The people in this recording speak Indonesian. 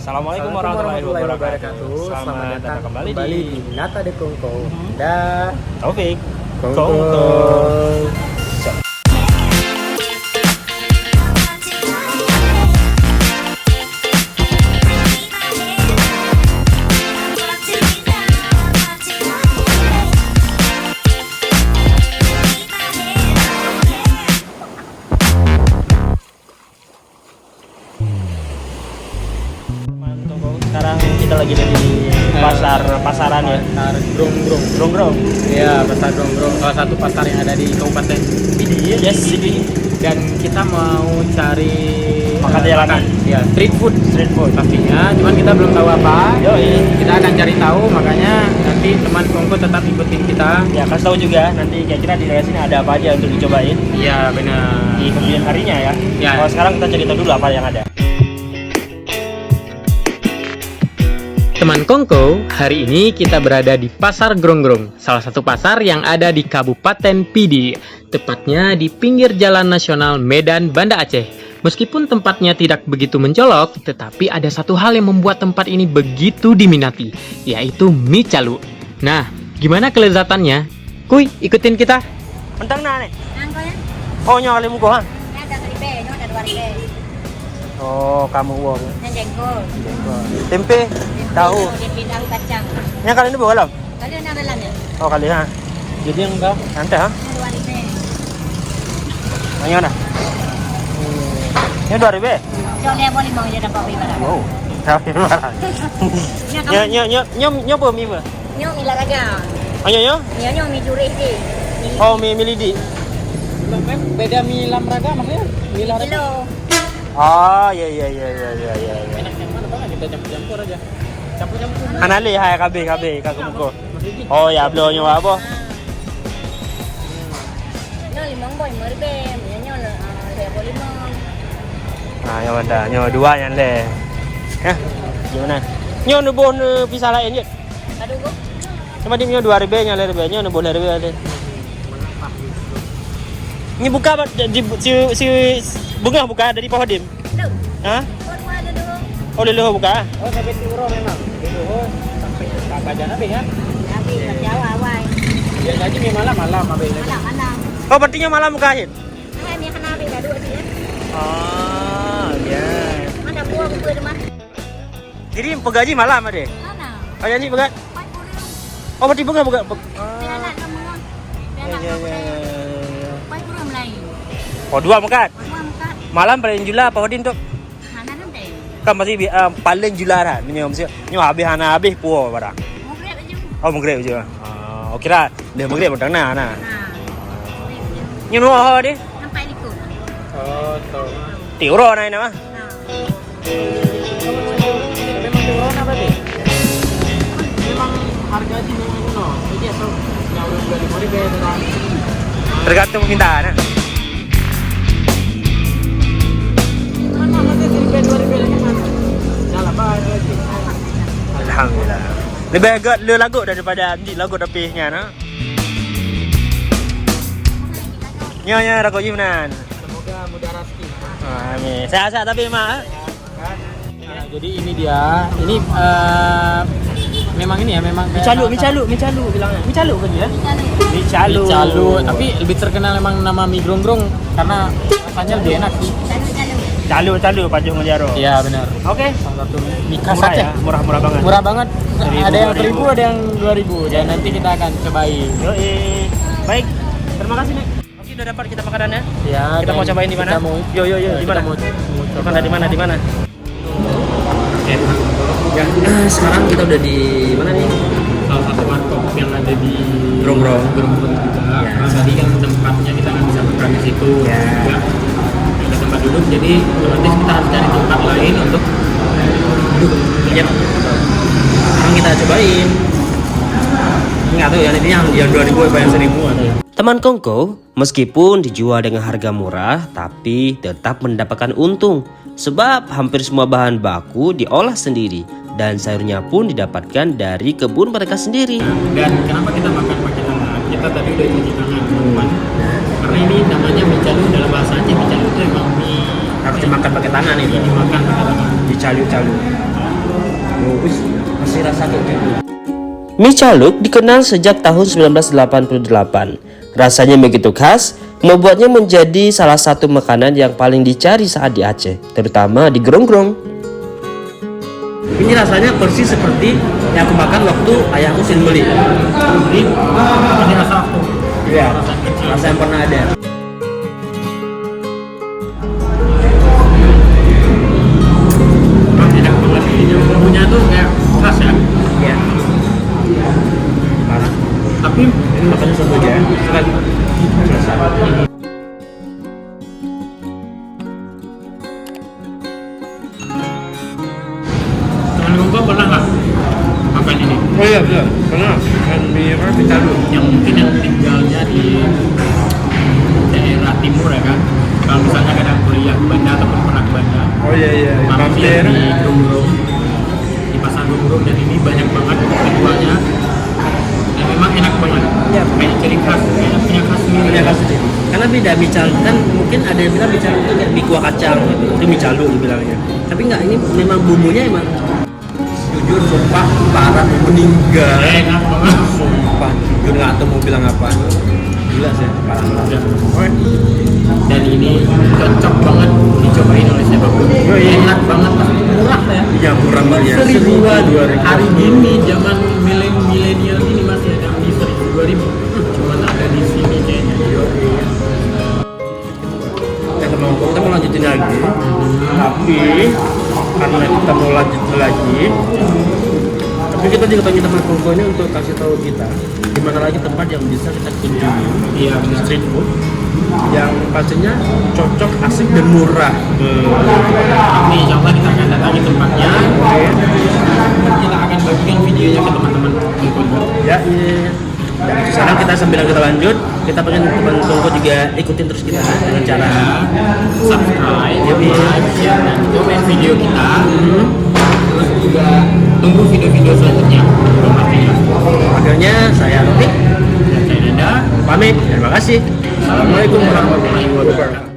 Assalamualaikum warahmatullahi wabarakatuh. Selamat datang kembali di Nata de Kongko dan Taufik Kongko. Sekarang kita lagi ada di pasaran ya. Pasar Gronggong. Gronggong. Iya, pasar Gronggong. Salah satu pasar yang ada di Kabupaten Pidi. Yes, Sidi. Dan kita mau cari Makan jalanan. Ya, street food. Street food. Pastinya, cuman kita belum tahu apa. Yoi. Kita akan cari tahu, makanya nanti teman Kongko tetap ikutin kita. Ya, kasih tahu juga nanti kira-kira di daerah sini ada apa aja untuk dicobain Iya, benar. di kemudian harinya ya. Ya. Kalau sekarang kita cerita dulu apa yang ada. Teman Kongko, hari ini kita berada di Pasar Gronggong, salah satu pasar yang ada di Kabupaten Pidi, tepatnya di pinggir Jalan Nasional Medan, Banda Aceh. Meskipun tempatnya tidak begitu mencolok, tetapi ada satu hal yang membuat tempat ini begitu diminati, yaitu mie calu. Nah, gimana kelezatannya? Kuy, ikutin kita. Mentang nah nih. Angko ya? Oh, nyawa limu ko ha. Ini ada seribe, ini ada 2.000. Oh, kamu uang. Ini jengkol. Tempe, tahu. Tempe tahu kacang. Yang kali ini berapa? Kali ini ada lainnya. Oh, kali ha. Jadi yang enggak? Nanti ha. Ini 2.000. Yang mana? Ini 2.000. Jauh dia boleh mau jadi dapat beli barang. Oh, tapi marah. Nyo apa mie apa? Nyok mila raga. Oh, nyo? Nyok mie juri sih. Oh, mie lidi. Beda mie lamraga maksudnya? Mie Kilo. Oh, iya. Enak yang mana Bang? Kita campur-campur aja. Campur-campur. Anali hai KB kakumuko. Oh, ya belum nyoba apa? Nyok limang boy merbe. Nyok dia boleh limang. Nah, nyoba dah. Nyoba dua yang le. Ya, gimana? Nyo nubuh pisah lain je. Aduh gua. Cuma dia nyo 2.000 nya le nyo nubuh 2.000 le. Ini buka si bunga buka dari pohon dim. Duh. Hah? Buat ada dulu. Oh, luluh buka. Oh, sampai Turo memang. Turo sampai ke Kabajan apa ya? Tapi Jawa awal. Dia jadi mie malam apa ini? Mana? Oh, berarti nyo malam bukain. Nah, ini kena beli dua sih ya. Oh, ya. Mana buah buku itu mah? Jadi pegaji malam ada. Mana? Oh, janji pegat. 40. Oh, berarti bunga buka. Anak kamu. Anak Ya. kamu. 40 lain. Oh, dua bukan. Buah muka. Malam paling jula apa hodin tu? Mana nanti? Kan masih paling jula dah. Nyo habis puo barang. Mau grab aja. Oh, maghrib je. Oh, kira dia maghrib dah nah. Nah. Nyo nuo ho dia. Sampai di tu. Oh, tahu. Tiuro na ina mah. Nah. Memang Turo apa sih? Memang harga sih memang kuno. Jadi atau yang udah di mori kayak terang. Tergantung permintaan. Mana masih seribu 2.000 lagi mana? Jalan banyak lagi. Alhamdulillah. Lebih agak le lagu daripada di lagu tapihnya nah. Nyo rago jimanan. Semoga mudah rezeki. Amin. Sehat-sehat tapi mah. Nah, jadi ini dia. Ini memang ini ya, memang kayak Mie calu bilangnya. Mie calu kan dia? Mie calu. Mie calu, tapi lebih terkenal memang nama mie Gronggong karena rasanya lebih enak sih. Calu. Calu Pak Jung Jaro. Iya benar. Oke. Salah satu mie khas Murah Aceh. ya, murah banget. Murah banget. 1.000, Ada yang 2.000. 1.000, ada yang 2.000. Dan nanti kita akan cobain. Yoi. Baik. Terima kasih nih. Oke, udah dapat kita makanannya. Ya, Kita mau cobain di mana? Kita mau Yo. Di mana? Di mana? Di mana? Oke. Ya, sekarang kita udah di mana nih? Salah satu warkop yang ada di Gronggong. Gronggong juga. Ya. Karena tadi kan tempatnya kita nggak bisa makan di situ. Ya. Juga ada tempat duduk, jadi otomatis kita harus cari tempat lain untuk duduk. Iya. Sekarang kita cobain. Nggak tahu ya, ini yang 2.000 apa yang 1.000 atau ya. Teman Kongko, meskipun dijual dengan harga murah, tapi tetap mendapatkan untung. Sebab hampir semua bahan baku diolah sendiri dan sayurnya pun didapatkan dari kebun mereka sendiri. Dan kenapa kita makan pakai tangan? Kita tadi udah cuci tangan, teman. Karena ini namanya mie calu dalam bahasa Aceh. Mie calu itu emang mie Harus dimakan pakai tangan itu. dimakan pakai tangan. Dicalu-calu. Masih rasa kayak gitu. Mie caluk dikenal sejak tahun 1988. Rasanya begitu khas, membuatnya menjadi salah satu makanan yang paling dicari saat di Aceh, terutama di Gronggong. Ini rasanya persis seperti yang aku makan waktu ayahku sering beli. Jadi ini rasa aku. Iya, rasa yang pernah ada. Enak banget ini, bumbunya tuh kayak khas ya. Iya. Parah. Tapi Ini makannya satu aja. Sekali. Rasa. teman Kongko pernah nggak makan ini? Oh iya, pernah. Kan mie apa? Mie caluk. Yang mungkin yang tinggalnya di daerah timur ya kan, kalau misalnya kadang kuliah ke Banda ataupun pernah ke Banda, Oh iya, mampir di Gronggong, di pasar Gronggong, dan ini banyak banget penjualnya dan memang enak banget. Iya. Kayak ciri khas, kayak punya khas sendiri. Punya khas sendiri. Karena beda mie caluk kan, mungkin ada yang bilang mie caluk itu kayak mie kuah kacang gitu. Itu mie caluk dibilangnya. Tapi enggak, ini memang bumbunya emang jujur sumpah parah meninggal. Enak banget. Sumpah, jujur nggak tahu mau bilang apa. Gila sih, parah banget. Dan ini cocok banget dicobain oleh siapapun. Enak banget, murah ya. Iya, murah banget ya. Seribuan 2.000. hari gini, zaman milenial ini masih ada di 1.000-2.000. Cuman ada di sini kayaknya. Kita mau lanjutin lagi, tapi karena kita mau lanjut lagi, tapi kita juga tanya teman Kongko ini untuk kasih tahu kita di mana lagi tempat yang bisa kita kunjungi. Iya, bener. Street food yang pastinya cocok, asik dan murah. Ini coba kita akan datangi tempatnya. Kita akan bagikan videonya ke teman-teman Kongko. Ya, iya. Dan sekarang kita sambil kita lanjut, kita pengen teman Kongko juga ikutin terus kita dengan cara Subscribe, Iya. like, share, dan komen video kita. Terus juga tunggu video-video selanjutnya. akhirnya saya Rotik Dan saya Nanda. pamit. Terima kasih. Assalamualaikum warahmatullahi wabarakatuh.